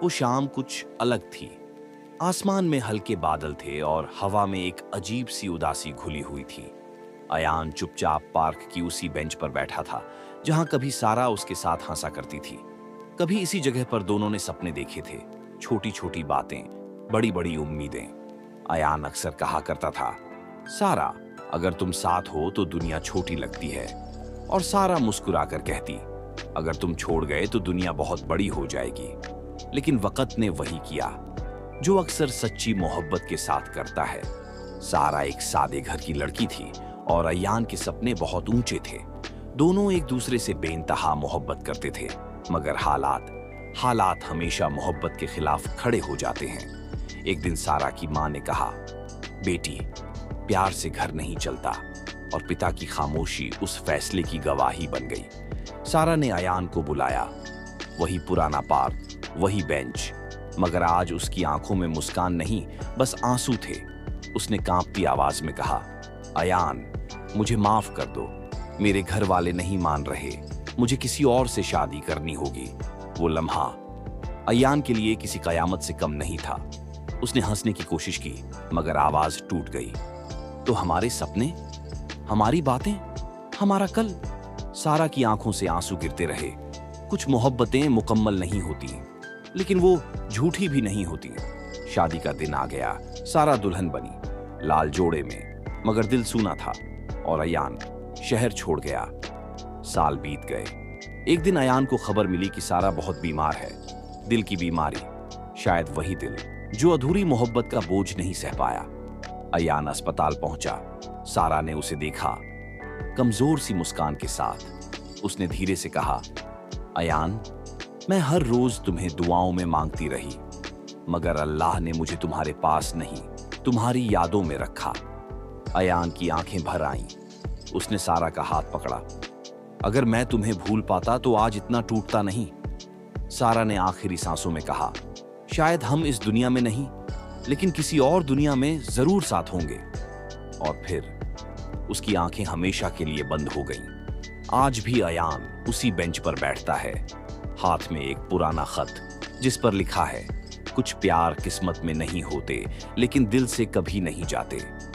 वो शाम कुछ अलग थी। आसमान में हल्के बादल थे और हवा में एक अजीब सी उदासी घुली हुई थी। अयान चुपचाप पार्क की उसी बेंच पर बैठा था जहां कभी सारा उसके साथ हंसा करती थी। कभी इसी जगह पर दोनों ने सपने देखे थे, छोटी छोटी बातें, बड़ी बड़ी उम्मीदें। अयान अक्सर कहा करता था, सारा, अगर तुम साथ हो तो दुनिया छोटी लगती है। और सारा मुस्कुराकर कहती, अगर तुम छोड़ गए तो दुनिया बहुत बड़ी हो जाएगी। लेकिन वक्त ने वही किया जो अक्सर सच्ची मोहब्बत के साथ करता है। सारा एक सादे घर की लड़की थी और अयान के सपने बहुत ऊंचे थे। दोनों एक दूसरे से बेइंतहा मोहब्बत करते थे, मगर हालात हमेशा मोहब्बत के खिलाफ खड़े हो जाते हैं। एक दिन सारा की मां ने कहा, बेटी, प्यार से घर नहीं चलता। और पिता की खामोशी उस फैसले की गवाही बन गई। सारा ने अयान को बुलाया। वही पुराना पार्क, वही बेंच, मगर आज उसकी आंखों में मुस्कान नहीं, बस आंसू थे। उसने कांपती आवाज में कहा, अयान, मुझे माफ कर दो। मेरे घर वाले नहीं मान रहे, मुझे किसी और से शादी करनी होगी। वो लम्हा अयान के लिए किसी कयामत से कम नहीं था। उसने हंसने की कोशिश की, मगर आवाज टूट गई। तो हमारे सपने, हमारी बातें, हमारा कल। सारा की आंखों से आंसू गिरते रहे। कुछ मोहब्बतें मुकम्मल नहीं होती, लेकिन वो झूठी भी नहीं होती। शादी का दिन आ गया। सारा दुल्हन बनी, लाल जोड़े में, मगर दिल सूना था। और अयान शहर छोड़ गया। साल बीत गए। एक दिन अयान को खबर मिली कि सारा बहुत बीमार है। दिल की बीमारी, शायद वही दिल जो अधूरी मोहब्बत का बोझ नहीं सह पाया। अयान अस्पताल पहुंचा। सारा ने उसे देखा, कमजोर सी मुस्कान के साथ। उसने धीरे से कहा, अयान, मैं हर रोज तुम्हें दुआओं में मांगती रही, मगर अल्लाह ने मुझे तुम्हारे पास नहीं, तुम्हारी यादों में रखा। अयान की आंखें भर आईं। उसने सारा का हाथ पकड़ा। अगर मैं तुम्हें भूल पाता तो आज इतना टूटता नहीं। सारा ने आखिरी सांसों में कहा, शायद हम इस दुनिया में नहीं, लेकिन किसी और दुनिया में जरूर साथ होंगे। और फिर उसकी आंखें हमेशा के लिए बंद हो गईं। आज भी अयान उसी बेंच पर बैठता है, हाथ में एक पुराना खत जिस पर लिखा है, कुछ प्यार किस्मत में नहीं होते, लेकिन दिल से कभी नहीं जाते।